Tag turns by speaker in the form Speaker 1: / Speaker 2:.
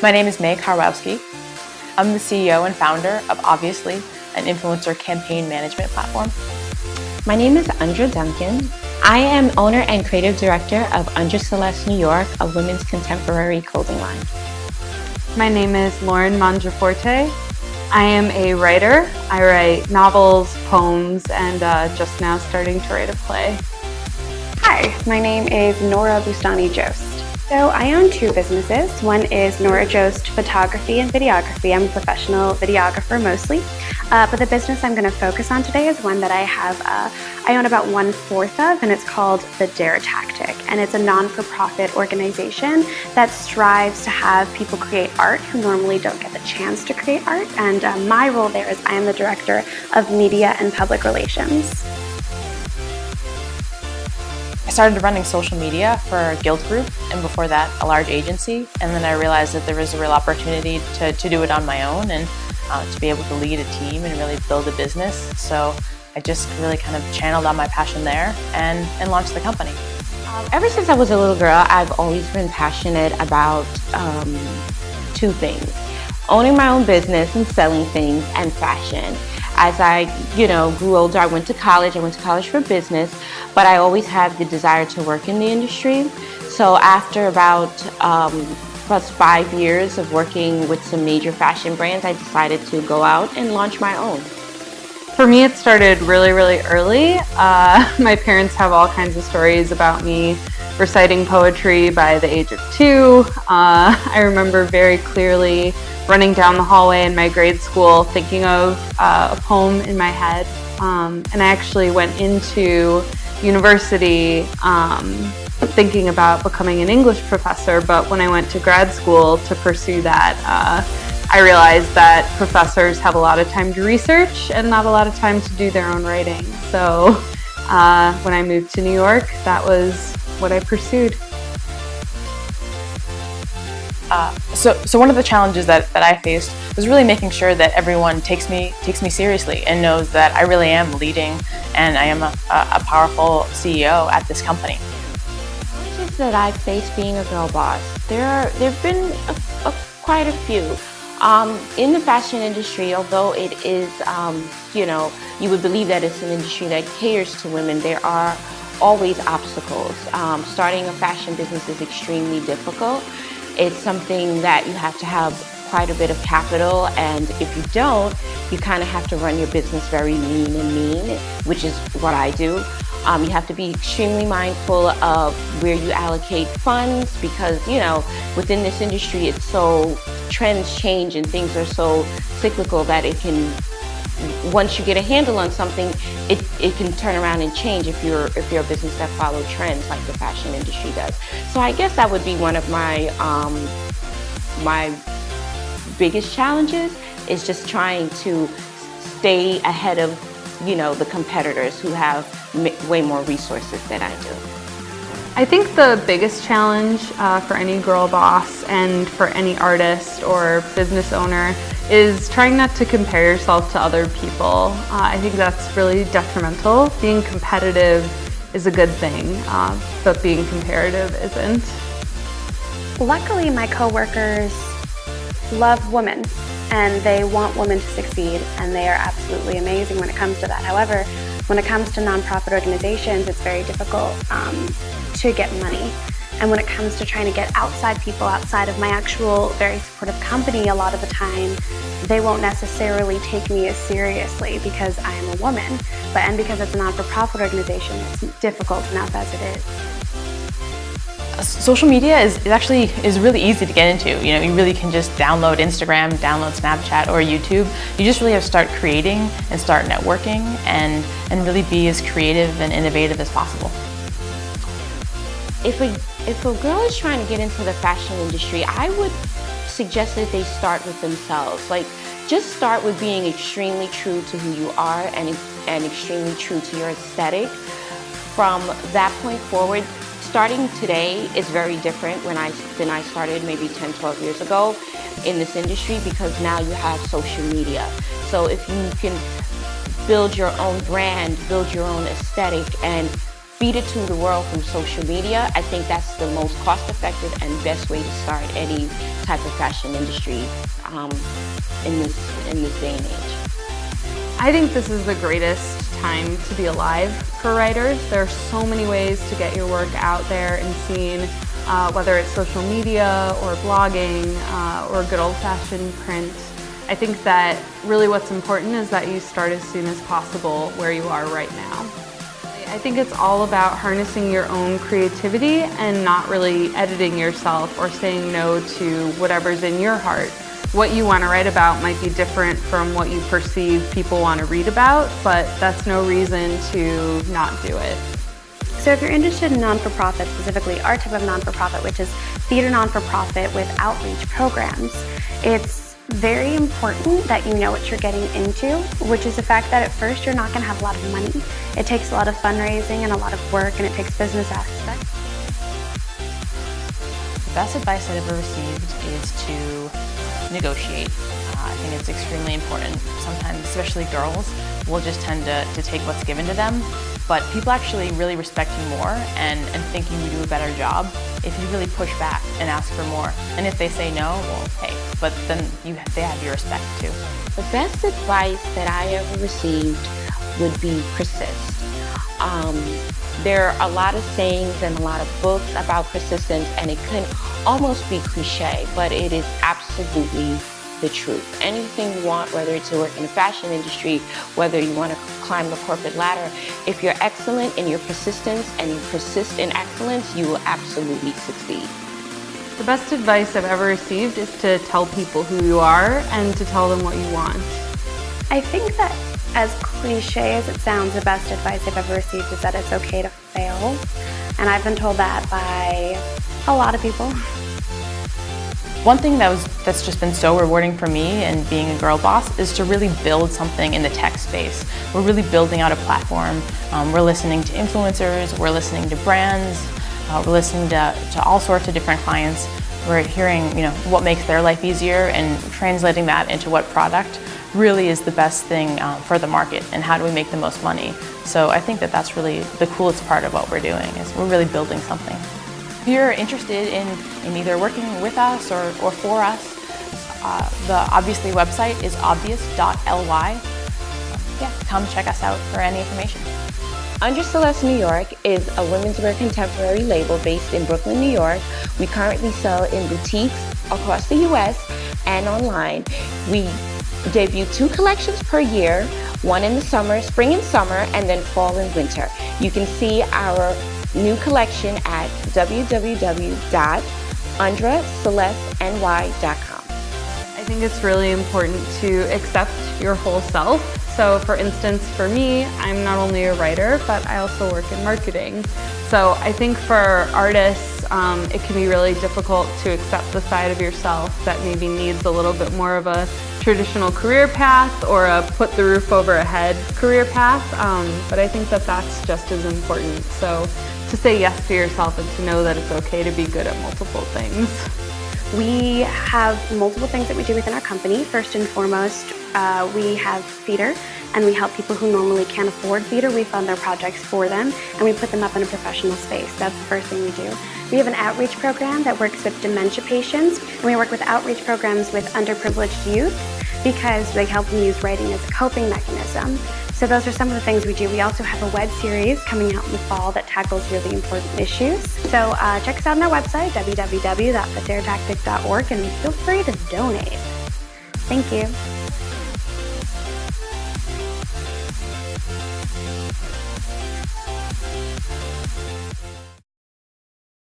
Speaker 1: My name is May Karwowski. I'm the CEO and founder of Obviously, an influencer campaign management platform.
Speaker 2: My name is Andra Duncan. I am owner and creative director of Andra Celeste New York, a women's contemporary clothing line.
Speaker 3: My name is Lauren Mangiaforte. I am a writer. I write novels, poems, and just now starting to write a play.
Speaker 4: Hi, my name is Nora Bustani-Jost. So I own two businesses. One is Nora Jost Photography and Videography. I'm a professional videographer mostly, but the business I'm going to focus on today is one that I own about 1/4 of, and it's called The Dare Tactic. And it's a non-for-profit organization that strives to have people create art who normally don't get the chance to create art. And my role there is I am the director of media and public relations.
Speaker 1: I started running social media for a guild group, and before that, a large agency. And then I realized that there was a real opportunity to do it on my own and to be able to lead a team and really build a business. So I just really kind of channeled on my passion there and launched the company.
Speaker 2: Ever since I was a little girl, I've always been passionate about two things: owning my own business and selling things, and fashion. As I, grew older, I went to college. I went to college for business, but I always had the desire to work in the industry. So after about plus 5 years of working with some major fashion brands, I decided to go out and launch my own.
Speaker 3: For me, it started really, really early. My parents have all kinds of stories about me reciting poetry by the age of 2. I remember very clearly running down the hallway in my grade school thinking of a poem in my head. And I actually went into university thinking about becoming an English professor, but when I went to grad school to pursue that, I realized that professors have a lot of time to research and not a lot of time to do their own writing. So when I moved to New York, that was what I pursued.
Speaker 1: So one of the challenges that I faced was really making sure that everyone takes me seriously and knows that I really am leading and I am a powerful CEO at this company.
Speaker 2: Challenges that I've faced being a girl boss, there've been quite a few. In the fashion industry, although it is, you would believe that it's an industry that caters to women, there are always obstacles. Starting a fashion business is extremely difficult. It's something that you have to have quite a bit of capital, and if you don't, you kind of have to run your business very lean and mean, which is what I do. You have to be extremely mindful of where you allocate funds because, within this industry, it's so, trends change and things are so cyclical that it can, once you get a handle on something, it can turn around and change if you're a business that follows trends like the fashion industry does. So I guess that would be one of my my biggest challenges, is just trying to stay ahead of the competitors who have way more resources than I do.
Speaker 3: I think the biggest challenge for any girl boss and for any artist or business owner is trying not to compare yourself to other people. I think that's really detrimental. Being competitive is a good thing, but being comparative isn't.
Speaker 4: Luckily, my coworkers love women and they want women to succeed, and they are absolutely amazing when it comes to that. However, when it comes to nonprofit organizations, it's very difficult to get money. And when it comes to trying to get outside people, outside of my actual very supportive company, a lot of the time, they won't necessarily take me as seriously because I am a woman. And because it's a non-for-profit organization, it's difficult enough as it is.
Speaker 1: Social media is really easy to get into. You really can just download Instagram, download Snapchat or YouTube. You just really have to start creating and start networking and really be as creative and innovative as possible.
Speaker 2: If a girl is trying to get into the fashion industry, I would suggest that they start with themselves. Just start with being extremely true to who you are and extremely true to your aesthetic. From that point forward, starting today is very different than I started maybe 10, 12 years ago in this industry, because now you have social media. So if you can build your own brand, build your own aesthetic, and feed it to the world through social media. I think that's the most cost-effective and best way to start any type of fashion industry in this day and age.
Speaker 3: I think this is the greatest time to be alive for writers. There are so many ways to get your work out there and seen, whether it's social media or blogging or good old-fashioned print. I think that really what's important is that you start as soon as possible where you are right now. I think it's all about harnessing your own creativity and not really editing yourself or saying no to whatever's in your heart. What you want to write about might be different from what you perceive people want to read about, but that's no reason to not do it.
Speaker 4: So if you're interested in non-for-profit, specifically our type of non-for-profit, which is theater non-for-profit with outreach programs, it's very important that you know what you're getting into, which is the fact that at first you're not going to have a lot of money. It takes a lot of fundraising and a lot of work, and it takes business aspects.
Speaker 1: The best advice I've ever received is to negotiate. I think it's extremely important. Sometimes, especially girls, will just tend to take what's given to them, but people actually really respect you more and think you do a better job if you really push back and ask for more. And if they say no, well, hey, but then they have your respect too.
Speaker 2: The best advice that I ever received would be persist. There are a lot of sayings and a lot of books about persistence, and it can almost be cliche, but it is absolutely the truth. Anything you want, whether it's to work in the fashion industry, whether you want to climb the corporate ladder, if you're excellent in your persistence and you persist in excellence, you will absolutely succeed.
Speaker 3: The best advice I've ever received is to tell people who you are and to tell them what you want.
Speaker 4: I think that, as cliche as it sounds, the best advice I've ever received is that it's okay to fail. And I've been told that by a lot of people.
Speaker 1: One thing that's just been so rewarding for me and being a girl boss is to really build something in the tech space. We're really building out a platform. We're listening to influencers, we're listening to brands, we're listening to all sorts of different clients. We're hearing what makes their life easier and translating that into what product really is the best thing for the market and how do we make the most money. So I think that's really the coolest part of what we're doing, is we're really building something. If you're interested in either working with us or for us, the Obviously website is obvious.ly. Come check us out for any information.
Speaker 2: Under Celeste New York is a women's wear contemporary label based in Brooklyn, New York. We currently sell in boutiques across the U.S. and online. We debut 2 collections per year, one in the summer, spring and summer, and then fall and winter. You can see our new collection at www.undracelesteny.com.
Speaker 3: I think it's really important to accept your whole self. So for instance, for me, I'm not only a writer, but I also work in marketing. So I think for artists, it can be really difficult to accept the side of yourself that maybe needs a little bit more of a traditional career path or a put the roof over a head career path. But I think that's just as important. So to say yes to yourself and to know that it's okay to be good at multiple things.
Speaker 4: We have multiple things that we do within our company. First and foremost, we have theater, and we help people who normally can't afford theater. We fund their projects for them, and we put them up in a professional space. That's the first thing we do. We have an outreach program that works with dementia patients, and we work with outreach programs with underprivileged youth because they help them use writing as a coping mechanism. So those are some of the things we do. We also have a web series coming out in the fall that tackles really important issues. So check us out on our website, www.thedaretactic.org, and feel free to donate. Thank you.